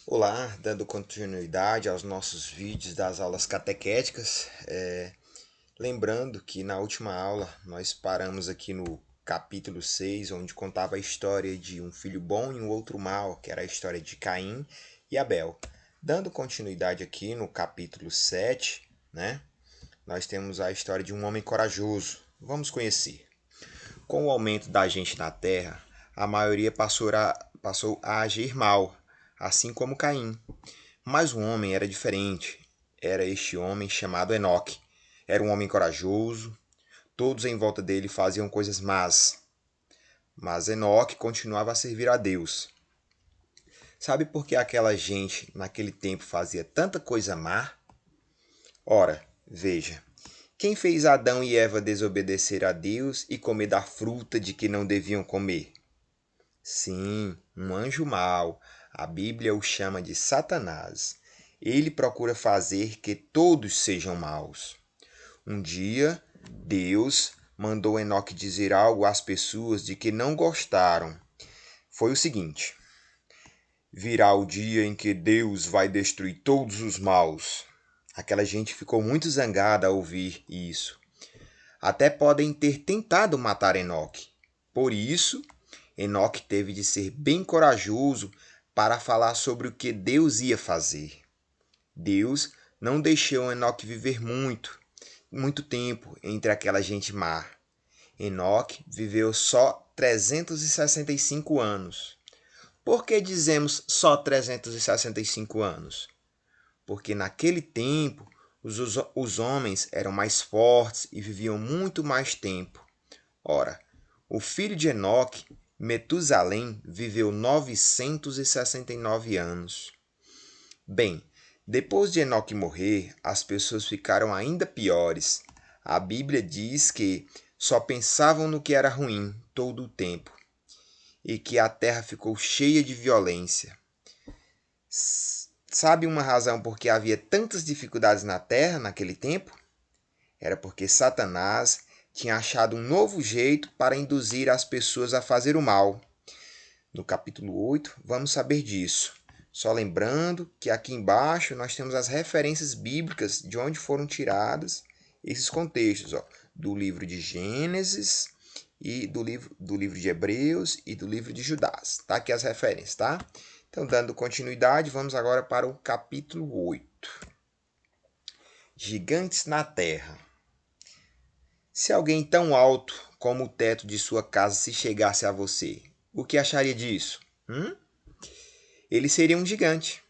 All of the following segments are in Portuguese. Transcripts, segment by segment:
Olá, dando continuidade aos nossos vídeos das aulas catequéticas, lembrando que na última aula nós paramos aqui no capítulo 6, onde contava a história de um filho bom e um outro mau, que era a história de Caim e Abel. Dando continuidade aqui no capítulo 7, né, nós temos a história de um homem corajoso. Vamos conhecer. Com o aumento da gente na Terra, a maioria passou a agir mal, assim como Caim. Mas um homem era diferente. Era este homem chamado Enoque. Era um homem corajoso. Todos em volta dele faziam coisas más. Mas Enoque continuava a servir a Deus. Sabe por que aquela gente naquele tempo fazia tanta coisa má? Ora, veja. Quem fez Adão e Eva desobedecer a Deus e comer da fruta de que não deviam comer? Sim, um anjo mau. A Bíblia o chama de Satanás. Ele procura fazer que todos sejam maus. Um dia, Deus mandou Enoque dizer algo às pessoas de que não gostaram. Foi o seguinte: virá o dia em que Deus vai destruir todos os maus. Aquela gente ficou muito zangada ao ouvir isso. Até podem ter tentado matar Enoque. Por isso, Enoque teve de ser bem corajoso para falar sobre o que Deus ia fazer. Deus não deixou Enoque viver muito tempo entre aquela gente má. Enoque viveu só 365 anos. Por que dizemos só 365 anos? Porque naquele tempo os homens eram mais fortes e viviam muito mais tempo. Ora, o filho de Enoque, Metusalém, viveu 969 anos. Bem, depois de Enoque morrer, as pessoas ficaram ainda piores. A Bíblia diz que só pensavam no que era ruim todo o tempo e que a terra ficou cheia de violência. Sabe uma razão por que havia tantas dificuldades na terra naquele tempo? Era porque Satanás tinha achado um novo jeito para induzir as pessoas a fazer o mal. No capítulo 8, vamos saber disso. Só lembrando que aqui embaixo nós temos as referências bíblicas de onde foram tiradas esses contextos, ó, do livro de Gênesis e do livro de Hebreus e do livro de Judás. Tá aqui as referências, tá? Então, dando continuidade, vamos agora para o capítulo 8. Gigantes na Terra. Se alguém tão alto como o teto de sua casa se chegasse a você, o que acharia disso? Ele seria um gigante.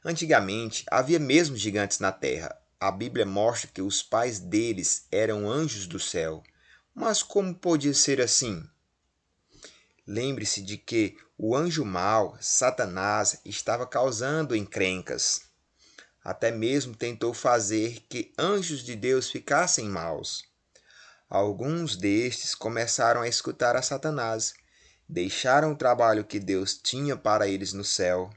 Antigamente, havia mesmo gigantes na terra. A Bíblia mostra que os pais deles eram anjos do céu. Mas como podia ser assim? Lembre-se de que o anjo mau, Satanás, estava causando encrencas. Até mesmo tentou fazer que anjos de Deus ficassem maus. Alguns destes começaram a escutar a Satanás, deixaram o trabalho que Deus tinha para eles no céu,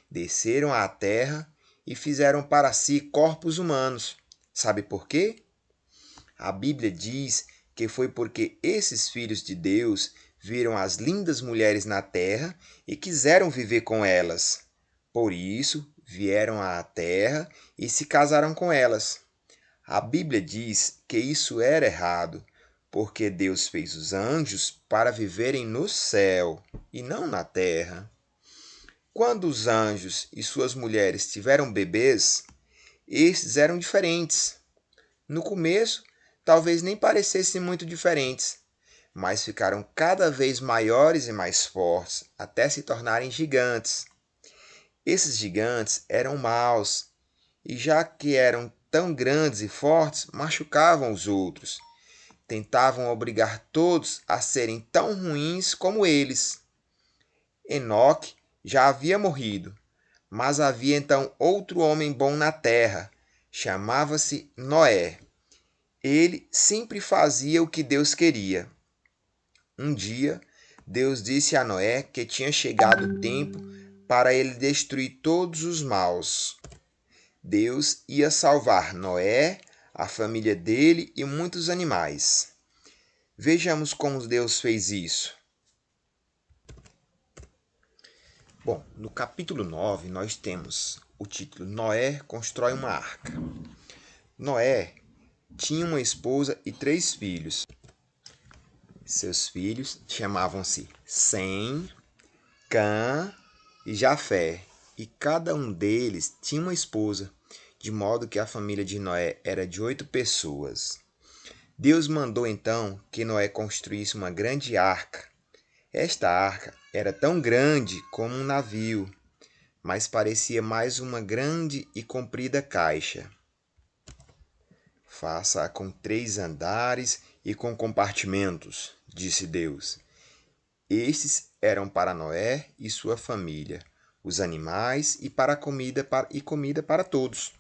desceram à terra e fizeram para si corpos humanos. Sabe por quê? A Bíblia diz que foi porque esses filhos de Deus viram as lindas mulheres na terra e quiseram viver com elas. Por isso, vieram à terra e se casaram com elas. A Bíblia diz que isso era errado, porque Deus fez os anjos para viverem no céu e não na terra. Quando os anjos e suas mulheres tiveram bebês, estes eram diferentes. No começo, talvez nem parecessem muito diferentes, mas ficaram cada vez maiores e mais fortes, até se tornarem gigantes. Esses gigantes eram maus, e já que eram tão grandes e fortes, machucavam os outros. Tentavam obrigar todos a serem tão ruins como eles. Enoque já havia morrido, mas havia então outro homem bom na terra. Chamava-se Noé. Ele sempre fazia o que Deus queria. Um dia, Deus disse a Noé que tinha chegado o tempo para ele destruir todos os maus. Deus ia salvar Noé, a família dele e muitos animais. Vejamos como Deus fez isso. Bom, no capítulo 9 nós temos o título Noé constrói uma arca. Noé tinha uma esposa e 3 filhos. Seus filhos chamavam-se Sem, Cã e Jafé, e cada um deles tinha uma esposa, de modo que a família de Noé era de 8 pessoas. Deus mandou então que Noé construísse uma grande arca. Esta arca era tão grande como um navio, mas parecia mais uma grande e comprida caixa. Faça-a com 3 andares e com compartimentos, disse Deus. Estes eram para Noé e sua família, os animais e para comida para todos.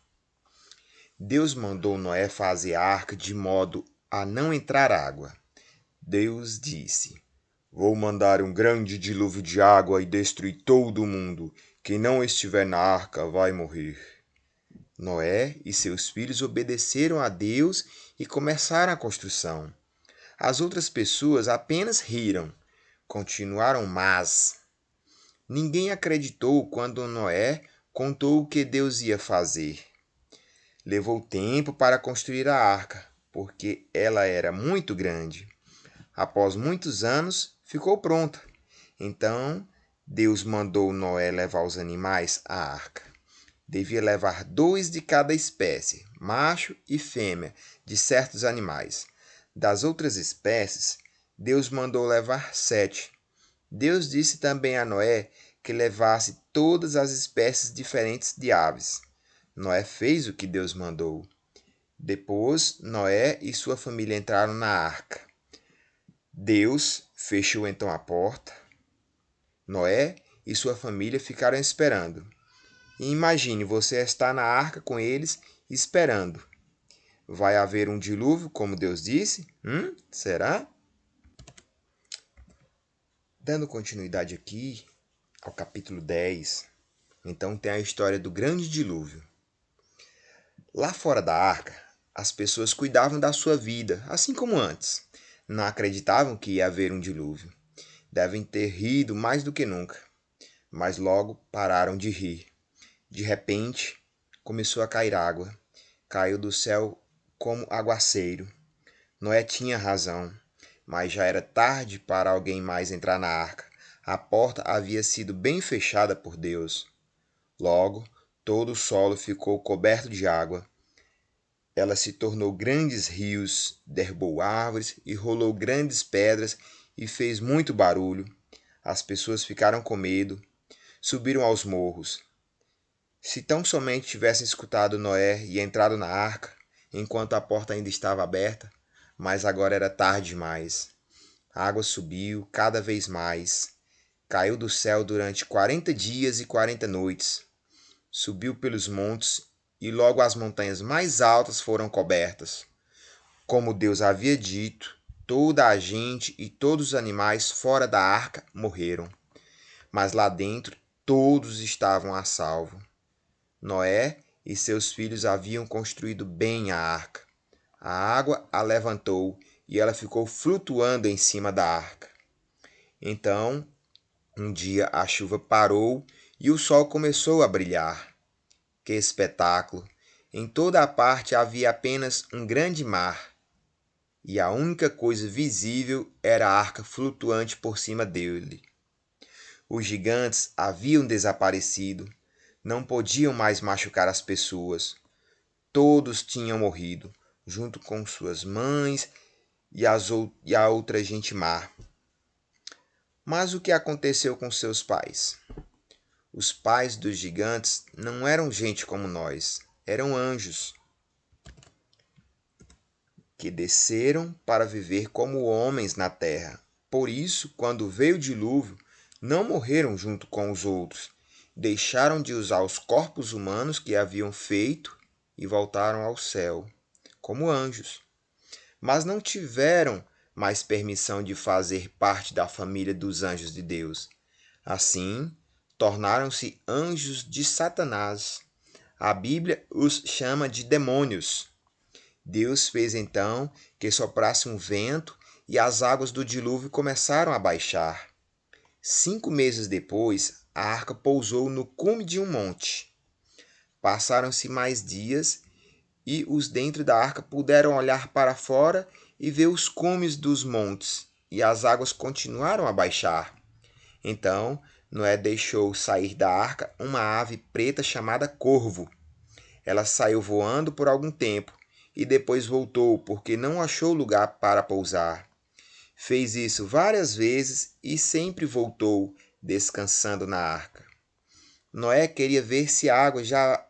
Deus mandou Noé fazer a arca de modo a não entrar água. Deus disse: Vou mandar um grande dilúvio de água e destruir todo o mundo. Quem não estiver na arca vai morrer. Noé e seus filhos obedeceram a Deus e começaram a construção. As outras pessoas apenas riram, continuaram más. Ninguém acreditou quando Noé contou o que Deus ia fazer. Levou tempo para construir a arca, porque ela era muito grande. Após muitos anos, ficou pronta. Então, Deus mandou Noé levar os animais à arca. Devia levar 2 de cada espécie, macho e fêmea, de certos animais. Das outras espécies, Deus mandou levar 7. Deus disse também a Noé que levasse todas as espécies diferentes de aves. Noé fez o que Deus mandou. Depois, Noé e sua família entraram na arca. Deus fechou então a porta. Noé e sua família ficaram esperando. E imagine, você está na arca com eles, esperando. Vai haver um dilúvio, como Deus disse? Será? Dando continuidade aqui ao capítulo 10, então tem a história do grande dilúvio. Lá fora da arca, as pessoas cuidavam da sua vida, assim como antes. Não acreditavam que ia haver um dilúvio. Devem ter rido mais do que nunca, mas logo pararam de rir. De repente, começou a cair água. Caiu do céu como aguaceiro. Noé tinha razão, mas já era tarde para alguém mais entrar na arca. A porta havia sido bem fechada por Deus. Logo, todo o solo ficou coberto de água. Ela se tornou grandes rios, derrubou árvores e rolou grandes pedras e fez muito barulho. As pessoas ficaram com medo, subiram aos morros. Se tão somente tivessem escutado Noé e entrado na arca, enquanto a porta ainda estava aberta, mas agora era tarde demais. A água subiu cada vez mais. Caiu do céu durante 40 dias e 40 noites. Subiu pelos montes e logo as montanhas mais altas foram cobertas. Como Deus havia dito, toda a gente e todos os animais fora da arca morreram. Mas lá dentro todos estavam a salvo. Noé e seus filhos haviam construído bem a arca. A água a levantou e ela ficou flutuando em cima da arca. Então, um dia a chuva parou e o sol começou a brilhar. Que espetáculo! Em toda a parte havia apenas um grande mar, e a única coisa visível era a arca flutuante por cima dele. Os gigantes haviam desaparecido, não podiam mais machucar as pessoas. Todos tinham morrido, junto com suas mães e a outra gente má. Mas o que aconteceu com seus pais? Os pais dos gigantes não eram gente como nós, eram anjos que desceram para viver como homens na terra. Por isso, quando veio o dilúvio, não morreram junto com os outros. Deixaram de usar os corpos humanos que haviam feito e voltaram ao céu, como anjos. Mas não tiveram mais permissão de fazer parte da família dos anjos de Deus. Assim, tornaram-se anjos de Satanás. A Bíblia os chama de demônios. Deus fez então que soprasse um vento e as águas do dilúvio começaram a baixar. 5 meses depois, a arca pousou no cume de um monte. Passaram-se mais dias e os dentro da arca puderam olhar para fora e ver os cumes dos montes, e as águas continuaram a baixar. Então Noé deixou sair da arca uma ave preta chamada corvo. Ela saiu voando por algum tempo e depois voltou, porque não achou lugar para pousar. Fez isso várias vezes e sempre voltou, descansando na arca. Noé queria ver se a água já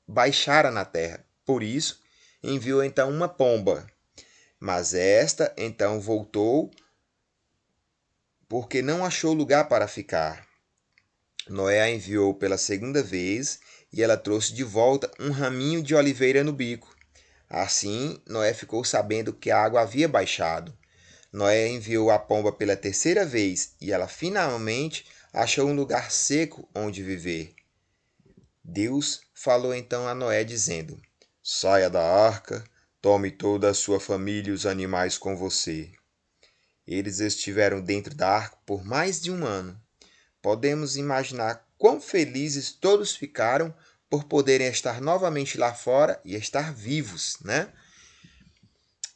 baixara na terra. Por isso, enviou então uma pomba. Mas esta então voltou, porque não achou lugar para ficar. Noé a enviou pela segunda vez e ela trouxe de volta um raminho de oliveira no bico. Assim, Noé ficou sabendo que a água havia baixado. Noé enviou a pomba pela terceira vez e ela finalmente achou um lugar seco onde viver. Deus falou então a Noé, dizendo: Saia da arca, tome toda a sua família e os animais com você. Eles estiveram dentro da arca por mais de um ano. Podemos imaginar quão felizes todos ficaram por poderem estar novamente lá fora e estar vivos, né?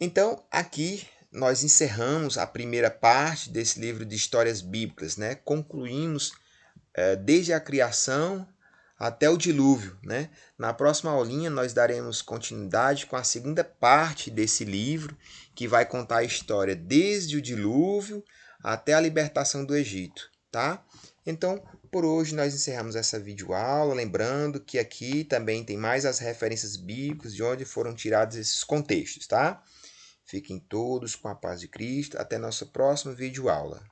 Então, aqui nós encerramos a primeira parte desse livro de histórias bíblicas, né? Concluímos desde a criação até o dilúvio, né? Na próxima aulinha nós daremos continuidade com a segunda parte desse livro, que vai contar a história desde o dilúvio até a libertação do Egito, tá? Então, por hoje nós encerramos essa videoaula, lembrando que aqui também tem mais as referências bíblicas de onde foram tirados esses contextos, tá? Fiquem todos com a paz de Cristo. Até nossa próxima videoaula.